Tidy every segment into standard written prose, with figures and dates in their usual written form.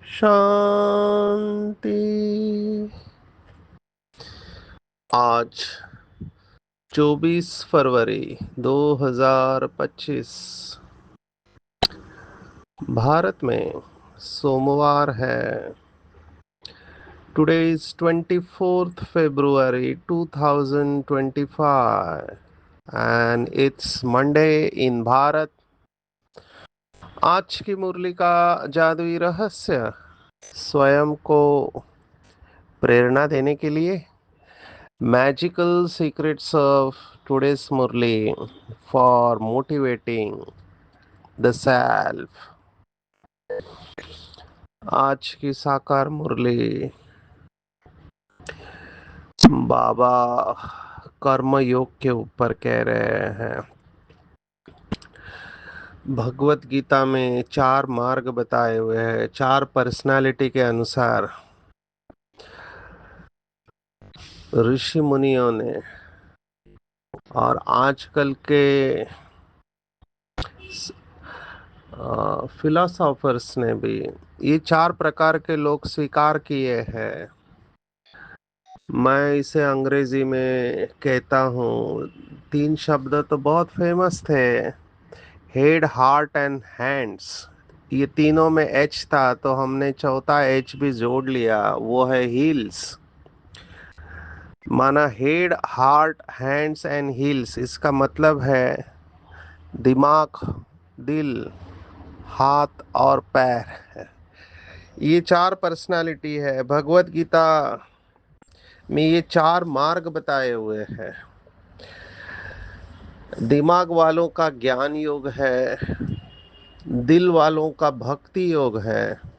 शांति। आज 24 फरवरी 2025 भारत में सोमवार है। Today is 24th February 2025 and it's Monday in Bharat. आज की मुरली का जादुई रहस्य स्वयं को प्रेरणा देने के लिए magical secrets of today's murli for motivating the self. आज की साकार मुरली बाबा कर्म योग के ऊपर कह रहे हैं। भगवत गीता में 4 मार्ग बताए हुए हैं, 4 पर्सनालिटी के अनुसार ऋषि मुनियों ने और आजकल के फिलोसोफर्स ने भी ये 4 प्रकार के लोग स्वीकार किए हैं। मैं इसे अंग्रेजी में कहता हूँ, 3 शब्द तो बहुत फेमस थे, हेड हार्ट एंड हैंड्स। ये तीनों में एच था तो हमने चौथा एच भी जोड़ लिया, वो है हील्स। माना head heart hands and heels, इसका मतलब है दिमाग, दिल, हाथ और पैर। ये 4 पर्सनालिटी है। भगवत गीता में ये 4 मार्ग बताए हुए हैं। दिमाग वालों का ज्ञान योग है, दिल वालों का भक्ति योग है,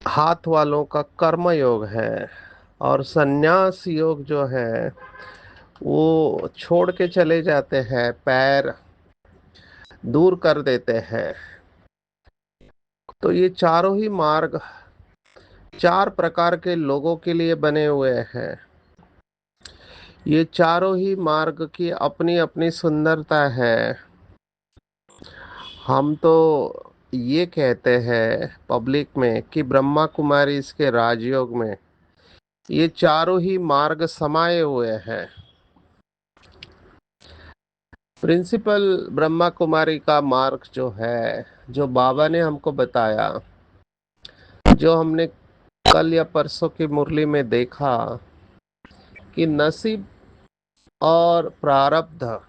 हाथ वालों का कर्म योग है और संन्यास योग जो है वो छोड़ के चले जाते हैं, पैर दूर कर देते हैं। तो ये चारों ही मार्ग 4 प्रकार के लोगों के लिए बने हुए हैं। ये चारों ही मार्ग की अपनी अपनी सुंदरता है। हम तो ये कहते हैं पब्लिक में कि ब्रह्मा कुमारी इसके राजयोग में ये चारों ही मार्ग समाये हुए हैं। प्रिंसिपल ब्रह्मा कुमारी का मार्ग जो है, जो बाबा ने हमको बताया, जो हमने कल या परसों की मुरली में देखा कि नसीब और प्रारब्ध,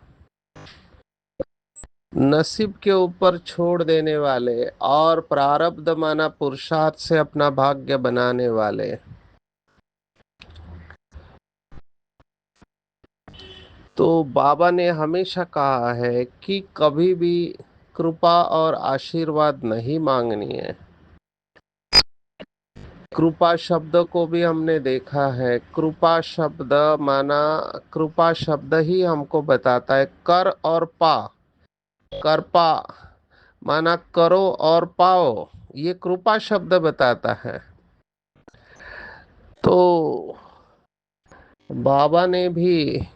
नसीब के ऊपर छोड़ देने वाले और प्रारब्ध माना पुरुषार्थ से अपना भाग्य बनाने वाले, तो बाबा ने हमेशा कहा है कि कभी भी कृपा और आशीर्वाद नहीं मांगनी है। कृपा शब्द को भी हमने देखा है। कृपा शब्द माना, कृपा शब्द ही हमको बताता है कर और पा। कृपा माना करो और पाओ, ये कृपा शब्द बताता है। तो बाबा ने भी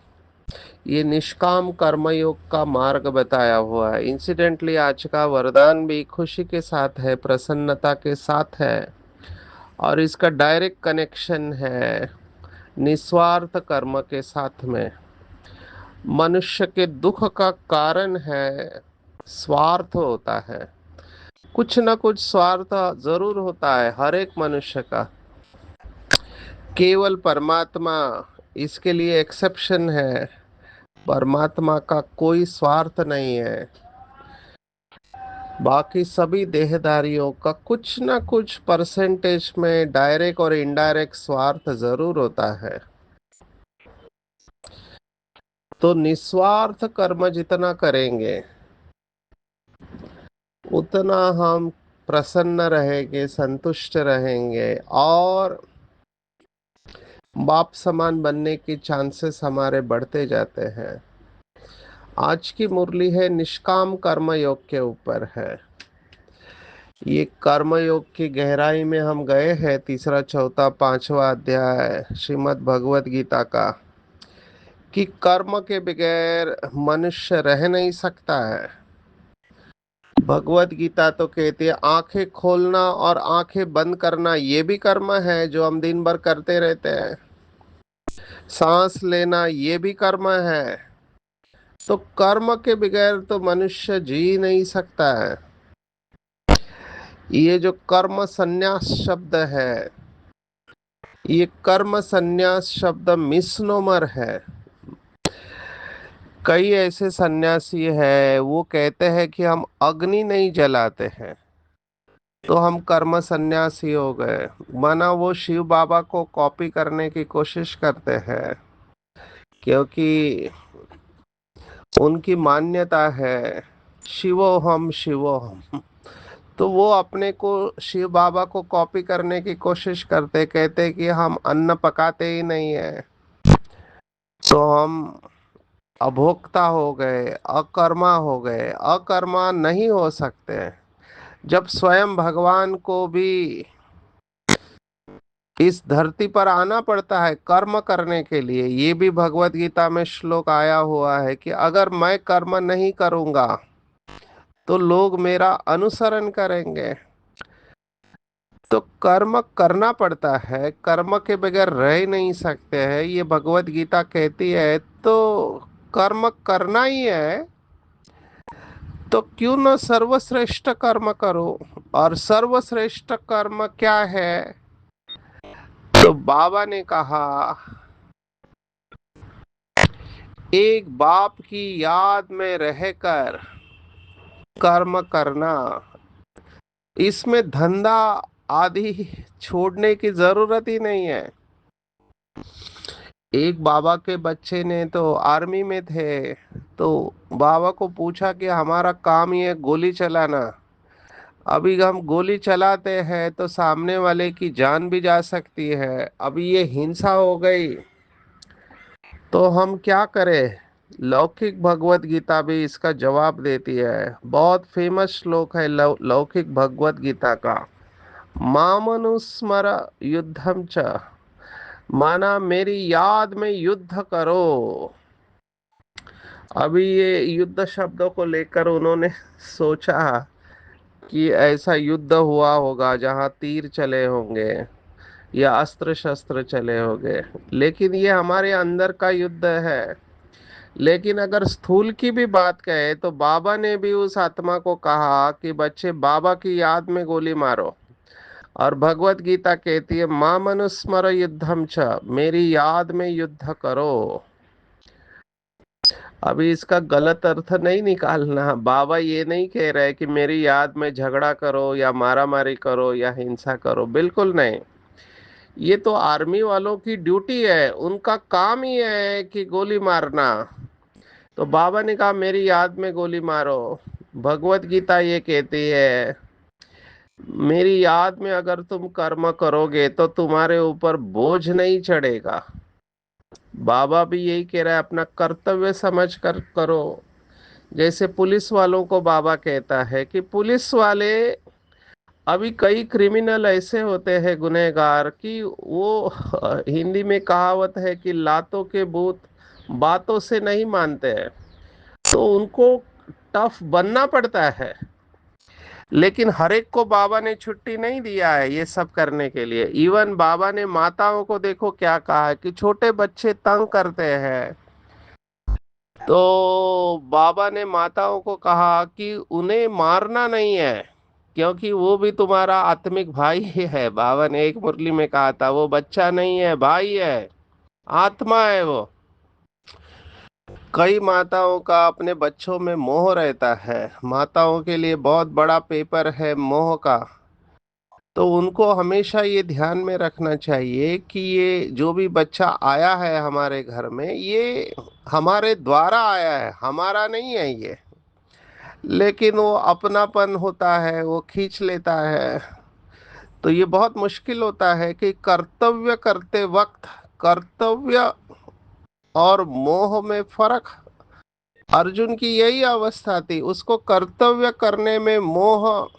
ये निष्काम कर्मयोग का मार्ग बताया हुआ है। इंसिडेंटली आज का वरदान भी खुशी के साथ है, प्रसन्नता के साथ है और इसका डायरेक्ट कनेक्शन है निस्वार्थ कर्म के साथ में। मनुष्य के दुख का कारण है स्वार्थ होता है। कुछ ना कुछ स्वार्थ जरूर होता है हर एक मनुष्य का। केवल परमात्मा इसके लिए एक्सेप्शन है। परमात्मा का कोई स्वार्थ नहीं है। बाकी सभी देहधारियों का कुछ ना कुछ परसेंटेज में डायरेक्ट और इनडायरेक्ट स्वार्थ जरूर होता है। तो निस्वार्थ कर्म जितना करेंगे उतना हम प्रसन्न रहेंगे, संतुष्ट रहेंगे और बाप समान बनने की चांसेस हमारे बढ़ते जाते हैं। आज की मुरली है निष्काम कर्म योग के ऊपर है। ये कर्म योग की गहराई में हम गए हैं, तीसरा चौथा पांचवा अध्याय श्रीमद् भगवत गीता का, कि कर्म के बगैर मनुष्य रह नहीं सकता है। भगवत गीता तो कहती है आंखें खोलना और आंखें बंद करना ये भी कर्म है जो हम दिन भर करते रहते हैं। सांस लेना ये भी कर्म है। तो कर्म के बगैर तो मनुष्य जी नहीं सकता है। ये जो कर्म संन्यास शब्द है, ये कर्म संन्यास शब्द मिसनोमर है। कई ऐसे सन्यासी है वो कहते हैं कि हम अग्नि नहीं जलाते हैं तो हम कर्म सन्यासी हो गए। माना वो शिव बाबा को कॉपी करने की कोशिश करते हैं, क्योंकि उनकी मान्यता है शिवोहम शिवोहम। तो वो अपने को शिव बाबा को कॉपी करने की कोशिश करते, कहते कि हम अन्न पकाते ही नहीं है, तो हम अभोक्ता हो गए, अकर्मा हो गए। अकर्मा नहीं हो सकते जब स्वयं भगवान को भी इस धरती पर आना पड़ता है कर्म करने के लिए। ये भी भगवत गीता में श्लोक आया हुआ है कि अगर मैं कर्म नहीं करूंगा तो लोग मेरा अनुसरण करेंगे। तो कर्म करना पड़ता है, कर्म के बगैर रह ही नहीं सकते हैं, ये भगवत गीता कहती है। तो कर्म करना ही है तो क्यों न सर्वश्रेष्ठ कर्म करो। और सर्वश्रेष्ठ कर्म क्या है? तो बाबा ने कहा एक बाप की याद में रहकर कर्म करना, इसमें धंधा आदि छोड़ने की जरूरत ही नहीं है। एक बाबा के बच्चे ने तो आर्मी में थे, तो बाबा को पूछा कि हमारा काम ये गोली चलाना, अभी हम गोली चलाते हैं तो सामने वाले की जान भी जा सकती है, अभी ये हिंसा हो गई तो हम क्या करें। लौकिक भगवत गीता भी इसका जवाब देती है। बहुत फेमस श्लोक है लौकिक भगवत गीता का, मामनुस्मर युद्धम च, माना मेरी याद में युद्ध करो। अभी ये युद्ध शब्दों को लेकर उन्होंने सोचा कि ऐसा युद्ध हुआ होगा जहां तीर चले होंगे या अस्त्र शस्त्र चले होंगे, लेकिन ये हमारे अंदर का युद्ध है। लेकिन अगर स्थूल की भी बात कहे तो बाबा ने भी उस आत्मा को कहा कि बच्चे बाबा की याद में गोली मारो। और भगवत गीता कहती है मां मनुस्मर युद्धम च, मेरी याद में युद्ध करो। अभी इसका गलत अर्थ नहीं निकालना। बाबा ये नहीं कह रहे कि मेरी याद में झगड़ा करो या मारा मारी करो या हिंसा करो, बिल्कुल नहीं। ये तो आर्मी वालों की ड्यूटी है, उनका काम ही है कि गोली मारना। तो बाबा ने कहा मेरी याद में गोली मारो। भगवत गीता ये कहती है मेरी याद में अगर तुम कर्म करोगे तो तुम्हारे ऊपर बोझ नहीं चढ़ेगा। बाबा भी यही कह रहा है अपना कर्तव्य समझ कर करो। जैसे पुलिस वालों को बाबा कहता है कि पुलिस वाले, अभी कई क्रिमिनल ऐसे होते हैं गुनहगार कि वो हिंदी में कहावत है कि लातों के भूत बातों से नहीं मानते हैं, तो उनको टफ बनना पड़ता है। लेकिन हर एक को बाबा ने छुट्टी नहीं दिया है ये सब करने के लिए। इवन बाबा ने माताओं को देखो क्या कहा है कि छोटे बच्चे तंग करते हैं, तो बाबा ने माताओं को कहा कि उन्हें मारना नहीं है, क्योंकि वो भी तुम्हारा आत्मिक भाई ही है। बाबा ने एक मुरली में कहा था वो बच्चा नहीं है, भाई है, आत्मा है वो। कई माताओं का अपने बच्चों में मोह रहता है, माताओं के लिए बहुत बड़ा पेपर है मोह का। तो उनको हमेशा ये ध्यान में रखना चाहिए कि ये जो भी बच्चा आया है हमारे घर में, ये हमारे द्वारा आया है, हमारा नहीं है ये। लेकिन वो अपनापन होता है, वो खींच लेता है। तो ये बहुत मुश्किल होता है कि कर्तव्य करते वक्त कर्तव्य और मोह में फर्क। अर्जुन की यही अवस्था थी, उसको कर्तव्य करने में मोह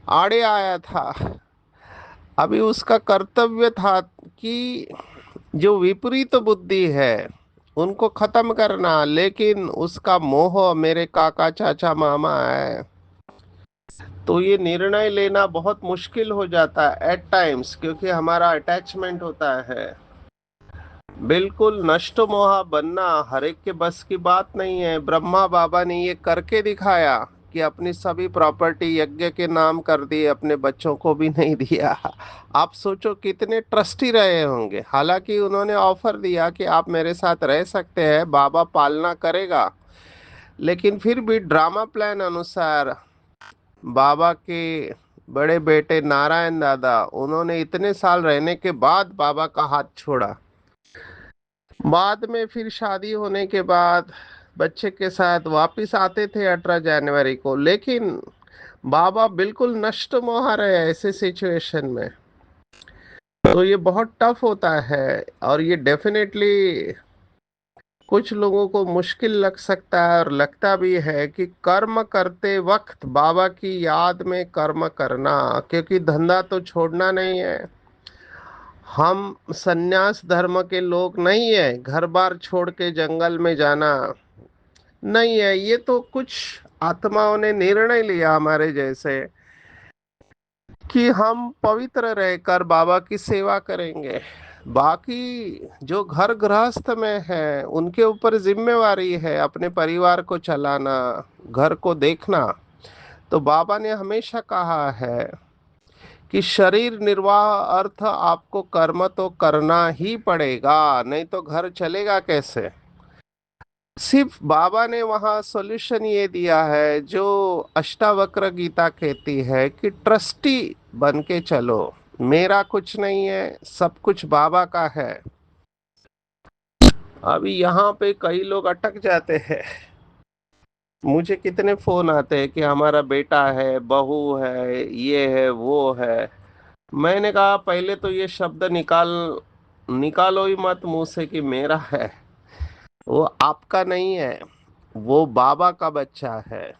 आड़े आया था। अभी उसका कर्तव्य था कि जो विपरीत बुद्धि है उनको खत्म करना, लेकिन उसका मोह मेरे काका चाचा मामा है। तो ये निर्णय लेना बहुत मुश्किल हो जाता है एट टाइम्स, क्योंकि हमारा अटैचमेंट होता है। बिल्कुल नष्ट मोहा बनना हर एक के बस की बात नहीं है। ब्रह्मा बाबा ने ये करके दिखाया कि अपनी सभी प्रॉपर्टी यज्ञ के नाम कर दी, अपने बच्चों को भी नहीं दिया। आप सोचो कितने ट्रस्टी रहे होंगे। हालांकि उन्होंने ऑफर दिया कि आप मेरे साथ रह सकते हैं, बाबा पालना करेगा, लेकिन फिर भी ड्रामा प्लान अनुसार बाबा के बड़े बेटे नारायण दादा, उन्होंने इतने साल रहने के बाद बाबा का हाथ छोड़ा। बाद में फिर शादी होने के बाद बच्चे के साथ वापिस आते थे 18 जनवरी को, लेकिन बाबा बिल्कुल नष्ट मोहा रहे ऐसे सिचुएशन में। तो ये बहुत टफ होता है। और ये डेफिनेटली कुछ लोगों को मुश्किल लग सकता है, और लगता भी है कि कर्म करते वक्त बाबा की याद में कर्म करना, क्योंकि धंधा तो छोड़ना नहीं है। हम सन्यास धर्म के लोग नहीं है, घर बार छोड़ के जंगल में जाना नहीं है। ये तो कुछ आत्माओं ने निर्णय लिया हमारे जैसे कि हम पवित्र रहकर बाबा की सेवा करेंगे। बाकी जो घर गृहस्थ में है उनके ऊपर जिम्मेवारी है अपने परिवार को चलाना, घर को देखना। तो बाबा ने हमेशा कहा है कि शरीर निर्वाह अर्थ आपको कर्म तो करना ही पड़ेगा, नहीं तो घर चलेगा कैसे। सिर्फ बाबा ने वहाँ सॉल्यूशन ये दिया है जो अष्टावक्र गीता कहती है कि ट्रस्टी बन के चलो, मेरा कुछ नहीं है, सब कुछ बाबा का है। अभी यहाँ पे कई लोग अटक जाते हैं। मुझे कितने फोन आते हैं कि हमारा बेटा है, बहू है, ये है वो है। मैंने कहा पहले तो ये शब्द निकालो ही मत मुंह से कि मेरा है। वो आपका नहीं है, वो बाबा का बच्चा है।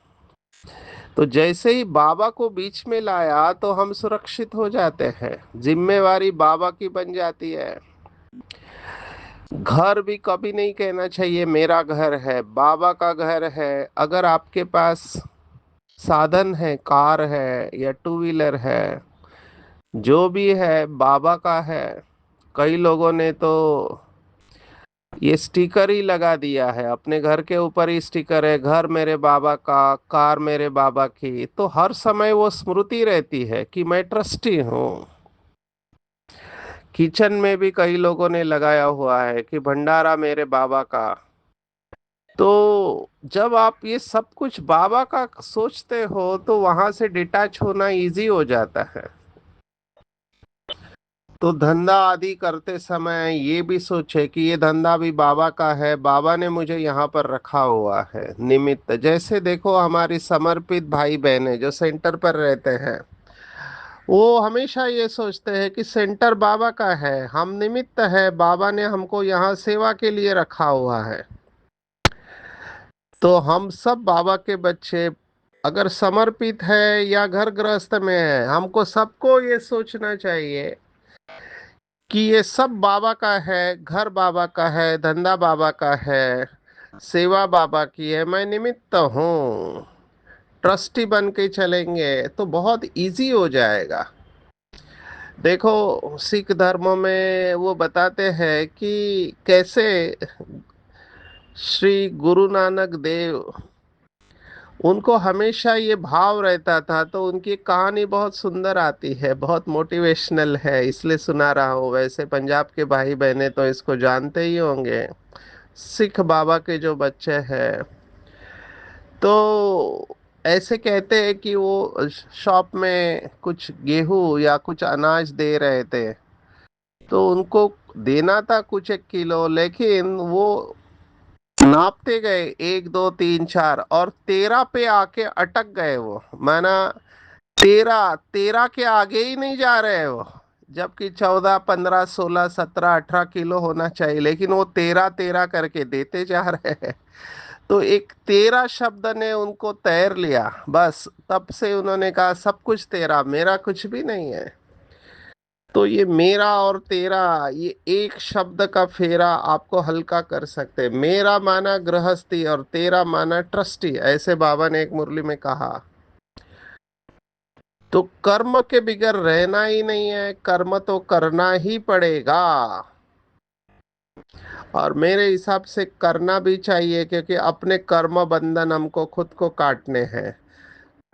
तो जैसे ही बाबा को बीच में लाया तो हम सुरक्षित हो जाते हैं, जिम्मेवारी बाबा की बन जाती है। घर भी कभी नहीं कहना चाहिए मेरा घर है, बाबा का घर है। अगर आपके पास साधन है, कार है या टू व्हीलर है, जो भी है बाबा का है। कई लोगों ने तो ये स्टिकर ही लगा दिया है, अपने घर के ऊपर ही स्टिकर है, घर मेरे बाबा का, कार मेरे बाबा की। तो हर समय वो स्मृति रहती है कि मैं ट्रस्टी हूँ। किचन में भी कई लोगों ने लगाया हुआ है कि भंडारा मेरे बाबा का। तो जब आप ये सब कुछ बाबा का सोचते हो तो वहां से डिटैच होना इजी हो जाता है। तो धंधा आदि करते समय ये भी सोचे कि ये धंधा भी बाबा का है, बाबा ने मुझे यहाँ पर रखा हुआ है निमित्त। जैसे देखो हमारी समर्पित भाई बहनें जो सेंटर पर रहते हैं, वो हमेशा ये सोचते हैं कि सेंटर बाबा का है, हम निमित्त है, बाबा ने हमको यहाँ सेवा के लिए रखा हुआ है। तो हम सब बाबा के बच्चे अगर समर्पित है या घर गृहस्थ में है, हमको सबको ये सोचना चाहिए कि ये सब बाबा का है, घर बाबा का है, धंधा बाबा का है, सेवा बाबा की है, मैं निमित्त हूँ। ट्रस्टी बन के चलेंगे तो बहुत इजी हो जाएगा। देखो सिख धर्म में वो बताते हैं कि कैसे श्री गुरु नानक देव, उनको हमेशा ये भाव रहता था। तो उनकी कहानी बहुत सुंदर आती है, बहुत मोटिवेशनल है, इसलिए सुना रहा हूँ। वैसे पंजाब के भाई बहने तो इसको जानते ही होंगे। सिख बाबा के जो बच्चे हैं, तो ऐसे कहते हैं कि वो शॉप में कुछ गेहूं या कुछ अनाज दे रहे थे। तो उनको देना था कुछ 1 किलो, लेकिन वो नापते गए, 1 2 3 4, और 13 पे आके अटक गए वो। माना 13 के आगे ही नहीं जा रहे वो, जबकि 14 15 16 17 18 किलो होना चाहिए, लेकिन वो 13 13 करके देते जा रहे हैं। तो एक 13 शब्द ने उनको तैर लिया, बस तब से उन्होंने कहा सब कुछ तेरा, मेरा कुछ भी नहीं है। तो ये मेरा और तेरा, ये एक शब्द का फेरा आपको हल्का कर सकते हैं। मेरा माना गृहस्थी और तेरा माना ट्रस्टी, ऐसे बाबा ने एक मुरली में कहा। तो कर्म के बिगैर रहना ही नहीं है, कर्म तो करना ही पड़ेगा। और मेरे हिसाब से करना भी चाहिए, क्योंकि अपने कर्म बंधन हमको खुद को काटने हैं।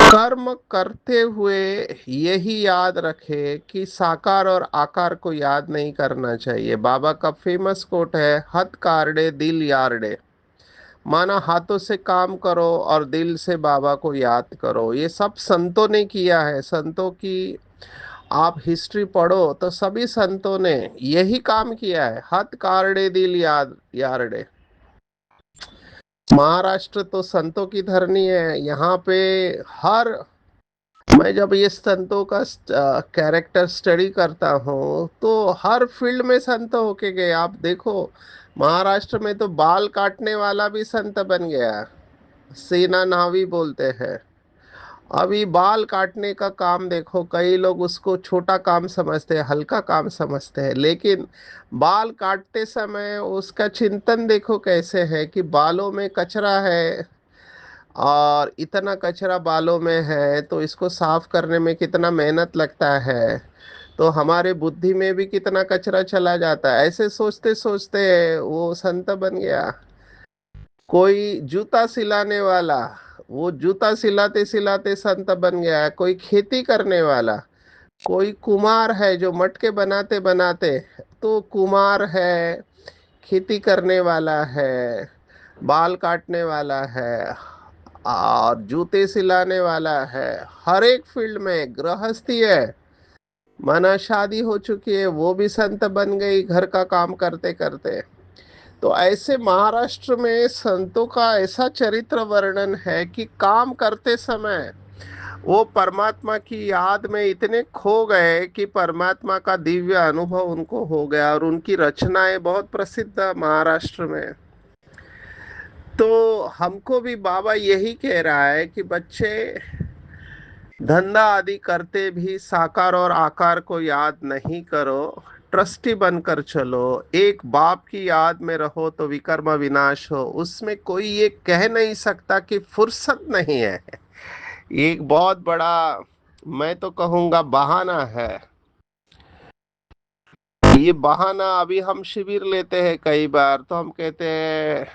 कर्म करते हुए यही याद रखे कि साकार और आकार को याद नहीं करना चाहिए। बाबा का फेमस कोट है, हथ कार्डे दिल यार्डे। माना हाथों से काम करो और दिल से बाबा को याद करो। ये सब संतों ने किया है। संतों की आप हिस्ट्री पढ़ो तो सभी संतों ने यही काम किया है, हथ कार्डे दिल याद यार्डे। महाराष्ट्र तो संतों की धरनी है। यहाँ पे हर, मैं जब ये संतों का कैरेक्टर स्टडी करता हूँ तो हर फील्ड में संत होके गए। आप देखो, महाराष्ट्र में तो बाल काटने वाला भी संत बन गया, सेना नावी बोलते हैं। अभी बाल काटने का काम देखो, कई लोग उसको छोटा काम समझते हैं, हल्का काम समझते हैं, लेकिन बाल काटते समय उसका चिंतन देखो कैसे है कि बालों में कचरा है, और इतना कचरा बालों में है तो इसको साफ करने में कितना मेहनत लगता है। तो हमारे बुद्धि में भी कितना कचरा चला जाता है। ऐसे सोचते सोचते वो संत बन गया। कोई जूता सिलाने वाला, वो जूता सिलाते सिलाते संत बन गया है। कोई खेती करने वाला, कोई कुम्हार है जो मटके बनाते बनाते, तो कुम्हार है, खेती करने वाला है, बाल काटने वाला है, और जूते सिलाने वाला है। हर एक फील्ड में गृहस्थी है, माना शादी हो चुकी है, वो भी संत बन गई घर का काम करते करते। तो ऐसे महाराष्ट्र में संतों का ऐसा चरित्र वर्णन है कि काम करते समय वो परमात्मा की याद में इतने खो गए कि परमात्मा का दिव्य अनुभव उनको हो गया, और उनकी रचनाएं बहुत प्रसिद्ध है महाराष्ट्र में। तो हमको भी बाबा यही कह रहा है कि बच्चे, धंधा आदि करते भी साकार और आकार को याद नहीं करो, ट्रस्टी बनकर चलो। एक बाप की याद में रहो तो विकर्म विनाश हो। उसमें कोई ये कह नहीं सकता कि फुर्सत नहीं है। एक बहुत बड़ा, मैं तो कहूंगा, बहाना है। ये बहाना, अभी हम शिविर लेते हैं कई बार, तो हम कहते हैं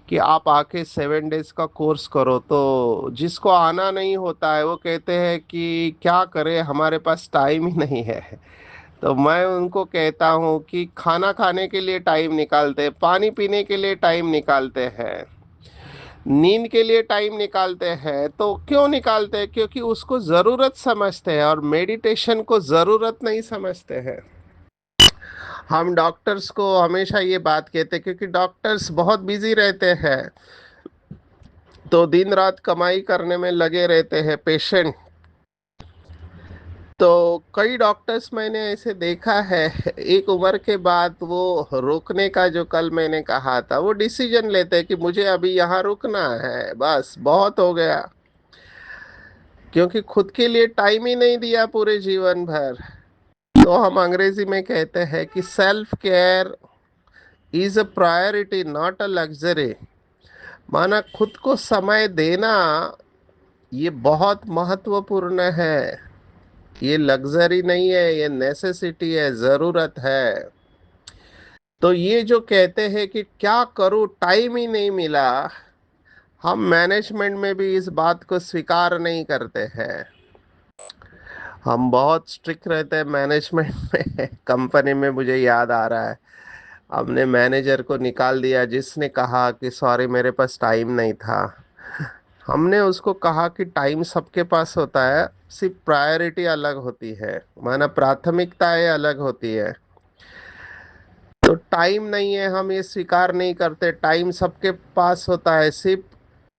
कि आप आके 7 डेज का कोर्स करो, तो जिसको आना नहीं होता है वो कहते हैं कि क्या करें, हमारे पास टाइम ही नहीं है। तो मैं उनको कहता हूँ कि खाना खाने के लिए टाइम निकालते हैं, पानी पीने के लिए टाइम निकालते हैं, नींद के लिए टाइम निकालते हैं। तो क्यों निकालते हैं? क्योंकि उसको ज़रूरत समझते हैं, और मेडिटेशन को ज़रूरत नहीं समझते हैं। हम डॉक्टर्स को हमेशा ये बात कहते हैं, क्योंकि डॉक्टर्स बहुत बिजी रहते हैं, तो दिन रात कमाई करने में लगे रहते हैं पेशेंट। तो कई डॉक्टर्स मैंने ऐसे देखा है, एक उम्र के बाद वो रुकने का, जो कल मैंने कहा था, वो डिसीजन लेते हैं कि मुझे अभी यहाँ रुकना है, बस बहुत हो गया। क्योंकि खुद के लिए टाइम ही नहीं दिया पूरे जीवन भर। तो हम अंग्रेजी में कहते हैं कि self care is a priority not a luxury. माना खुद को समय देना ये बहुत महत्वपूर्ण है। ये लग्जरी नहीं है, ये नेसेसिटी है, ज़रूरत है। तो ये जो कहते हैं कि क्या करूं, टाइम ही नहीं मिला, हम मैनेजमेंट में भी इस बात को स्वीकार नहीं करते हैं। हम बहुत स्ट्रिक्ट रहते हैं मैनेजमेंट में। कंपनी में मुझे याद आ रहा है, हमने मैनेजर को निकाल दिया जिसने कहा कि सॉरी मेरे पास टाइम नहीं था। हमने उसको कहा कि टाइम सबके पास होता है, सिर्फ प्रायोरिटी अलग होती है, माना प्राथमिकताएं अलग होती है। तो टाइम नहीं है, हम ये स्वीकार नहीं करते, टाइम सबके पास होता है, सिर्फ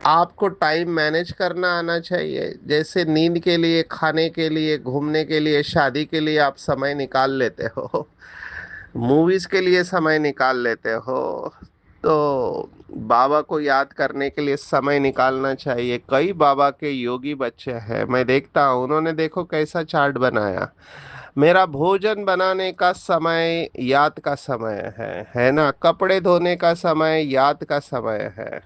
आपको टाइम मैनेज करना आना चाहिए। जैसे नींद के लिए, खाने के लिए, घूमने के लिए, शादी के लिए आप समय निकाल लेते हो, मूवीज के लिए समय निकाल लेते हो, तो बाबा को याद करने के लिए समय निकालना चाहिए। कई बाबा के योगी बच्चे हैं, मैं देखता हूँ, उन्होंने देखो कैसा चार्ट बनाया। मेरा भोजन बनाने का समय याद का समय है ना, कपड़े धोने का समय याद का समय है।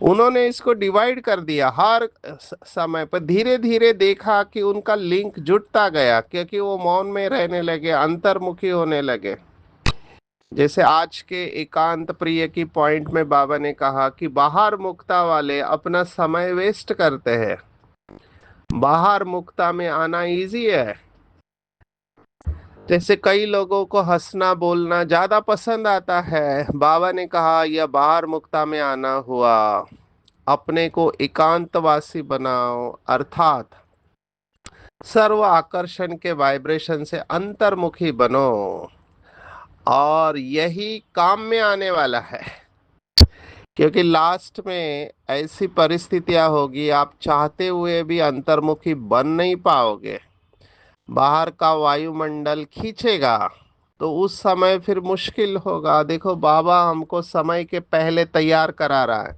उन्होंने इसको डिवाइड कर दिया हर समय पर। धीरे धीरे देखा कि उनका लिंक जुड़ता गया, क्योंकि वो मौन में रहने लगे, अंतर्मुखी होने लगे। जैसे आज के एकांत प्रिय की पॉइंट में बाबा ने कहा कि बाहर मुक्ता वाले अपना समय वेस्ट करते हैं, बाहर मुक्ता में आना इजी है। जैसे कई लोगों को हंसना बोलना ज्यादा पसंद आता है, बाबा ने कहा यह बाहर मुक्ता में आना हुआ। अपने को एकांतवासी बनाओ, अर्थात सर्व आकर्षण के वाइब्रेशन से अंतर्मुखी बनो, और यही काम में आने वाला है। क्योंकि लास्ट में ऐसी परिस्थितियां होगी, आप चाहते हुए भी अंतर्मुखी बन नहीं पाओगे, बाहर का वायुमंडल खींचेगा, तो उस समय फिर मुश्किल होगा। देखो बाबा हमको समय के पहले तैयार करा रहा है।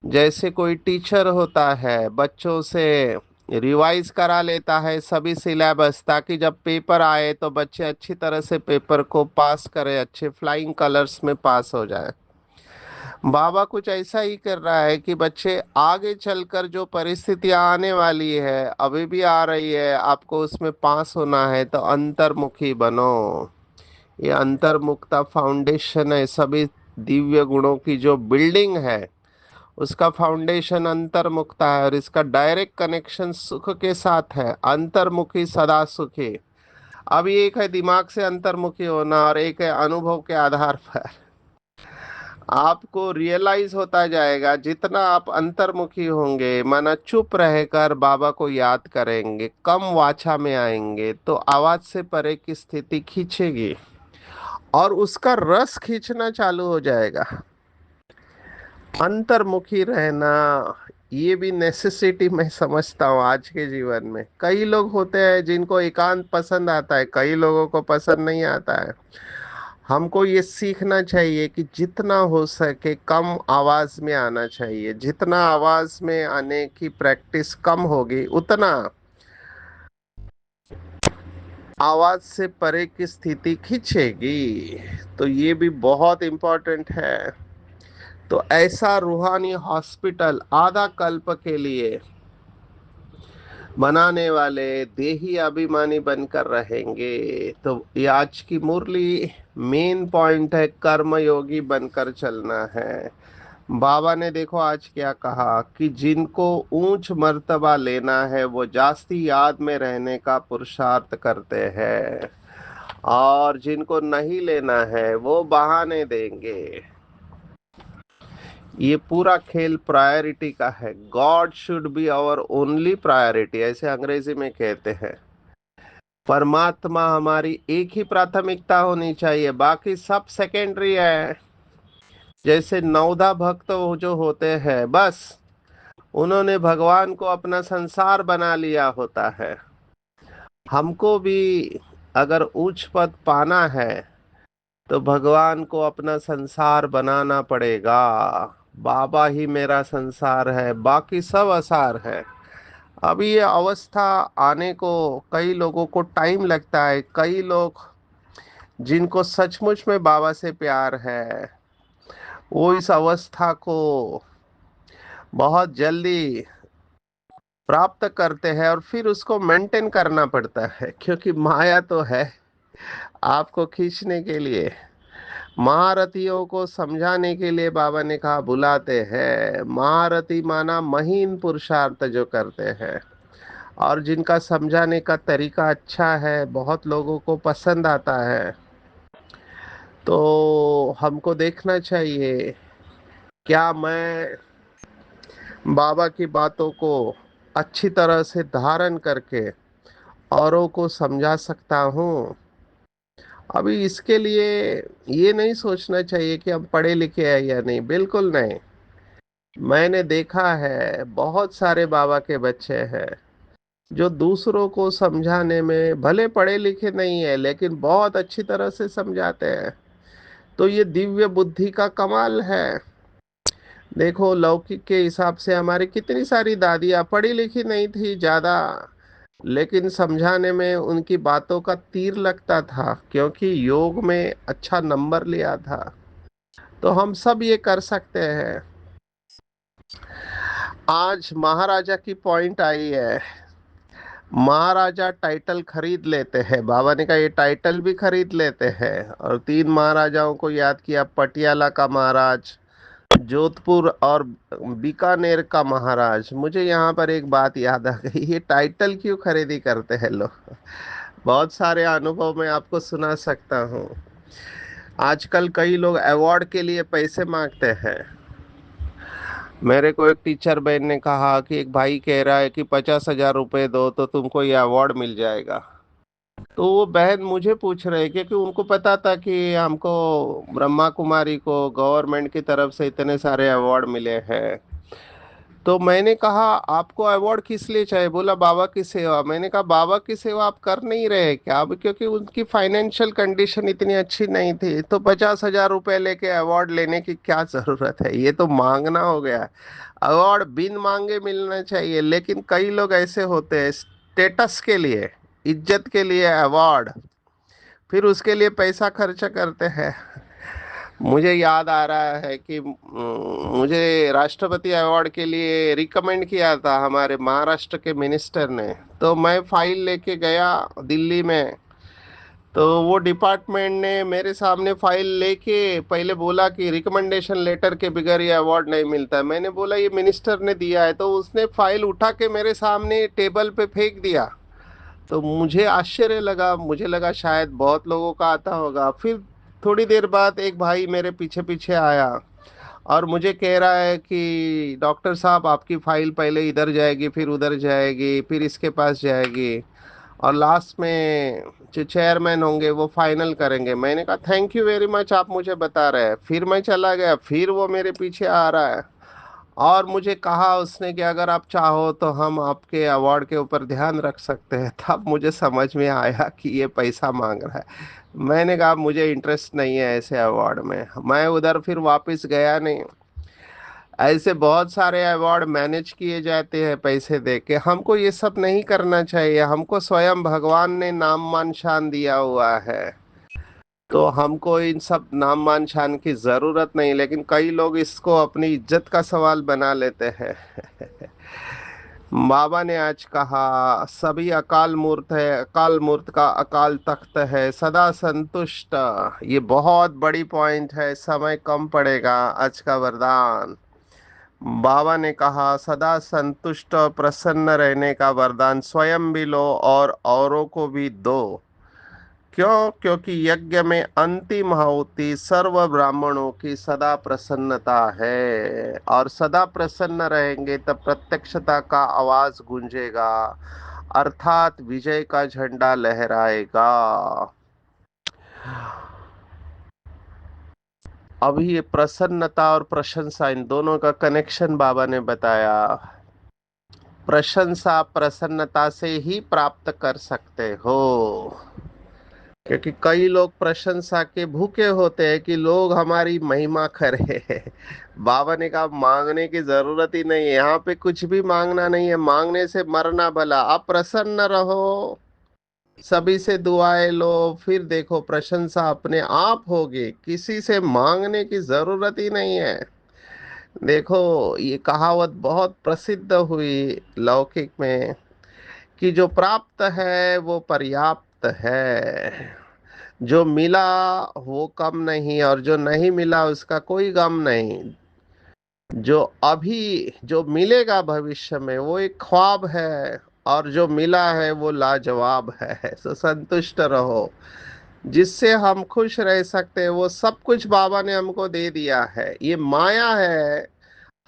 जैसे कोई टीचर होता है, बच्चों से रिवाइज करा लेता है सभी सिलेबस, ताकि जब पेपर आए तो बच्चे अच्छी तरह से पेपर को पास करें, अच्छे फ्लाइंग कलर्स में पास हो जाए। बाबा कुछ ऐसा ही कर रहा है कि बच्चे आगे चलकर जो परिस्थितियां आने वाली है, अभी भी आ रही है, आपको उसमें पास होना है, तो अंतर्मुखी बनो। ये अंतर्मुखता फाउंडेशन है, सभी दिव्य गुणों की जो बिल्डिंग है, उसका फाउंडेशन अंतर्मुखता है, और इसका डायरेक्ट कनेक्शन सुख के साथ है। अंतर्मुखी सदा सुखी। अब एक है दिमाग से अंतर्मुखी होना, और एक है अनुभव के आधार पर। आपको रियलाइज होता जाएगा, जितना आप अंतर्मुखी होंगे, माना चुप रहकर बाबा को याद करेंगे, कम वाचा में आएंगे, तो आवाज से परे की स्थिति खींचेगी, और उसका रस खींचना चालू हो जाएगा। अंतर्मुखी रहना ये भी नेसेसिटी मैं समझता हूँ आज के जीवन में। कई लोग होते हैं जिनको एकांत पसंद आता है, कई लोगों को पसंद नहीं आता है। हमको ये सीखना चाहिए कि जितना हो सके कम आवाज में आना चाहिए। जितना आवाज में आने की प्रैक्टिस कम होगी, उतना आवाज से परे की स्थिति खींचेगी। तो ये भी बहुत इम्पोर्टेंट है। तो ऐसा रूहानी हॉस्पिटल आधा कल्प के लिए बनाने वाले देही अभिमानी बनकर रहेंगे। तो ये आज की मुरली मेन पॉइंट है, कर्मयोगी बनकर चलना है। बाबा ने देखो आज क्या कहा कि जिनको ऊंच मर्तबा लेना है वो जास्ती याद में रहने का पुरुषार्थ करते हैं, और जिनको नहीं लेना है वो बहाने देंगे। ये पूरा खेल प्रायोरिटी का है। God should be our only priority, ऐसे अंग्रेजी में कहते हैं। परमात्मा हमारी एक ही प्राथमिकता होनी चाहिए, बाकी सब सेकेंडरी है। जैसे नवधा भक्त जो होते हैं, बस उन्होंने भगवान को अपना संसार बना लिया होता है। हमको भी अगर उच्च पद पाना है, तो भगवान को अपना संसार बनाना पड़ेगा। बाबा ही मेरा संसार है, बाकी सब असार है। अभी ये अवस्था आने को कई लोगों को टाइम लगता है। कई लोग जिनको सचमुच में बाबा से प्यार है, वो इस अवस्था को बहुत जल्दी प्राप्त करते हैं, और फिर उसको मेंटेन करना पड़ता है, क्योंकि माया तो है आपको खींचने के लिए। महारथियों को समझाने के लिए बाबा ने कहा बुलाते हैं। महारथी माना महीन पुरुषार्थ जो करते हैं, और जिनका समझाने का तरीका अच्छा है, बहुत लोगों को पसंद आता है। तो हमको देखना चाहिए, क्या मैं बाबा की बातों को अच्छी तरह से धारण करके औरों को समझा सकता हूँ, अभी इसके लिए ये नहीं सोचना चाहिए कि हम पढ़े लिखे हैं या नहीं, बिल्कुल नहीं। मैंने देखा है बहुत सारे बाबा के बच्चे हैं जो दूसरों को समझाने में भले पढ़े लिखे नहीं है लेकिन बहुत अच्छी तरह से समझाते हैं। तो ये दिव्य बुद्धि का कमाल है। देखो लौकिक के हिसाब से हमारी कितनी सारी दादियाँ पढ़ी लिखी नहीं थी ज्यादा, लेकिन समझाने में उनकी बातों का तीर लगता था क्योंकि योग में अच्छा नंबर लिया था। तो हम सब ये कर सकते हैं। आज महाराजा की पॉइंट आई है। महाराजा टाइटल खरीद लेते हैं, बाबा ने कहा ये टाइटल भी खरीद लेते हैं। और तीन महाराजाओं को याद किया, पटियाला का महाराज, जोधपुर और बीकानेर का महाराज। मुझे यहाँ पर एक बात याद आ गई, ये टाइटल क्यों खरीदी करते हैं लोग। बहुत सारे अनुभव मैं आपको सुना सकता हूँ। आजकल कई लोग अवार्ड के लिए पैसे मांगते हैं। मेरे को एक टीचर बहन ने कहा कि एक भाई कह रहा है कि 50,000 रुपए दो तो तुमको ये अवार्ड मिल जाएगा। तो वो बहन मुझे पूछ रहे क्योंकि उनको पता था कि हमको ब्रह्मा कुमारी को गवर्नमेंट की तरफ से इतने सारे अवार्ड मिले हैं। तो मैंने कहा आपको अवार्ड किस लिए चाहिए, बोला बाबा की सेवा। मैंने कहा बाबा की सेवा आप कर नहीं रहे क्या अब, क्योंकि उनकी फाइनेंशियल कंडीशन इतनी अच्छी नहीं थी, तो 50,000 रुपए लेके अवार्ड लेने की क्या जरूरत है, ये तो मांगना हो गया। अवार्ड बिन मांगे मिलना चाहिए, लेकिन कई लोग ऐसे होते हैं स्टेटस के लिए, इज्जत के लिए अवार्ड, फिर उसके लिए पैसा खर्च करते हैं। मुझे याद आ रहा है कि मुझे राष्ट्रपति अवार्ड के लिए रिकमेंड किया था हमारे महाराष्ट्र के मिनिस्टर ने। तो मैं फाइल लेके गया दिल्ली में। तो वो डिपार्टमेंट ने मेरे सामने फाइल लेके पहले बोला कि रिकमेंडेशन लेटर के बगैर ये अवार्ड नहीं मिलता है। मैंने बोला ये मिनिस्टर ने दिया है, तो उसने फाइल उठा के मेरे सामने टेबल पे फेंक दिया। तो मुझे आश्चर्य लगा, मुझे लगा शायद बहुत लोगों का आता होगा। फिर थोड़ी देर बाद एक भाई मेरे पीछे पीछे आया और मुझे कह रहा है कि डॉक्टर साहब आपकी फाइल पहले इधर जाएगी, फिर उधर जाएगी, फिर इसके पास जाएगी, और लास्ट में जो चेयरमैन होंगे वो फाइनल करेंगे। मैंने कहा थैंक यू वेरी मच, आप मुझे बता रहे हैं। फिर मैं चला गया, फिर वो मेरे पीछे आ रहा है और मुझे कहा उसने कि अगर आप चाहो तो हम आपके अवार्ड के ऊपर ध्यान रख सकते हैं। तब मुझे समझ में आया कि ये पैसा मांग रहा है। मैंने कहा मुझे इंटरेस्ट नहीं है ऐसे अवार्ड में, मैं उधर फिर वापस गया नहीं। ऐसे बहुत सारे अवार्ड मैनेज किए जाते हैं पैसे दे के, हमको ये सब नहीं करना चाहिए। हमको स्वयं भगवान ने नाम मान शान दिया हुआ है, तो हमको इन सब नाम मान शान की जरूरत नहीं, लेकिन कई लोग इसको अपनी इज्जत का सवाल बना लेते हैं। बाबा ने आज कहा सभी अकाल मूर्त है, अकाल मूर्त का अकाल तख्त है, सदा संतुष्ट। ये बहुत बड़ी पॉइंट है, समय कम पड़ेगा। आज का वरदान बाबा ने कहा सदा संतुष्ट और प्रसन्न रहने का वरदान स्वयं भी लो और औरों को भी दो। क्यों? क्योंकि यज्ञ में अंतिम आहुति सर्व ब्राह्मणों की सदा प्रसन्नता है, और सदा प्रसन्न रहेंगे तब प्रत्यक्षता का आवाज गूंजेगा, अर्थात विजय का झंडा लहराएगा। अभी ये प्रसन्नता और प्रशंसा, इन दोनों का कनेक्शन बाबा ने बताया। प्रशंसा प्रसन्नता से ही प्राप्त कर सकते हो, क्योंकि कई लोग प्रशंसा के भूखे होते हैं कि लोग हमारी महिमा करें। बाबा ने कहा मांगने की जरूरत ही नहीं है, यहाँ पे कुछ भी मांगना नहीं है, मांगने से मरना भला। आप प्रसन्न रहो, सभी से दुआएं लो, फिर देखो प्रशंसा अपने आप होगी, किसी से मांगने की जरूरत ही नहीं है। देखो ये कहावत बहुत प्रसिद्ध हुई लौकिक में कि जो प्राप्त है वो पर्याप्त है, जो मिला वो कम नहीं, और जो नहीं मिला उसका कोई गम नहीं। जो अभी जो मिलेगा भविष्य में वो एक ख्वाब है, और जो मिला है वो लाजवाब है। तो संतुष्ट रहो, जिससे हम खुश रह सकते हैं वो सब कुछ बाबा ने हमको दे दिया है। ये माया है,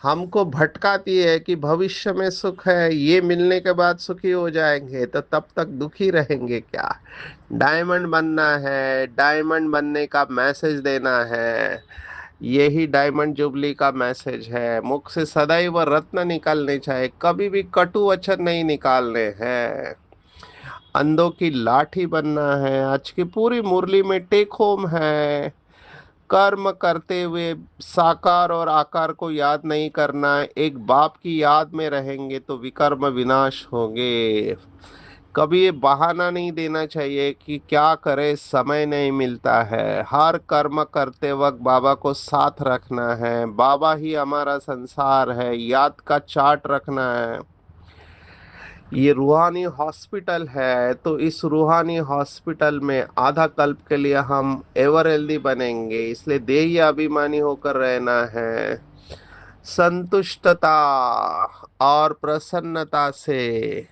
हमको भटकाती है कि भविष्य में सुख है, ये मिलने के बाद सुखी हो जाएंगे, तो तब तक दुखी रहेंगे क्या। डायमंड बनना है, डायमंड बनने का मैसेज देना है। यही डायमंड जुबली का मैसेज है। मुख से सदैव रत्न निकलने चाहिए, कभी भी कटु वचन नहीं निकालने हैं। अंधों की लाठी बनना है। आज की पूरी मुरली में टेक होम है। कर्म करते हुए साकार और आकार को याद नहीं करना है। एक बाप की याद में रहेंगे तो विकर्म विनाश होंगे। कभी ये बहाना नहीं देना चाहिए कि क्या करे, समय नहीं मिलता है। हर कर्म करते वक्त बाबा को साथ रखना है। बाबा ही हमारा संसार है, याद का चार्ट रखना है। ये रूहानी हॉस्पिटल है, तो इस रूहानी हॉस्पिटल में आधा कल्प के लिए हम एवर हेल्दी बनेंगे, इसलिए देही अभिमानी होकर रहना है। संतुष्टता और प्रसन्नता से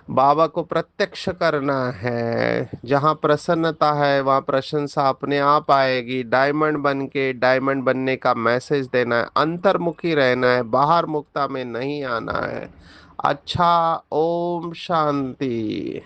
बाबा को प्रत्यक्ष करना है। जहाँ प्रसन्नता है वहाँ प्रशंसा अपने आप आएगी। डायमंड बन के डायमंड बनने का मैसेज देना है। अंतर्मुखी रहना है, बाहर मुक्ता में नहीं आना है। अच्छा, ओम शांति।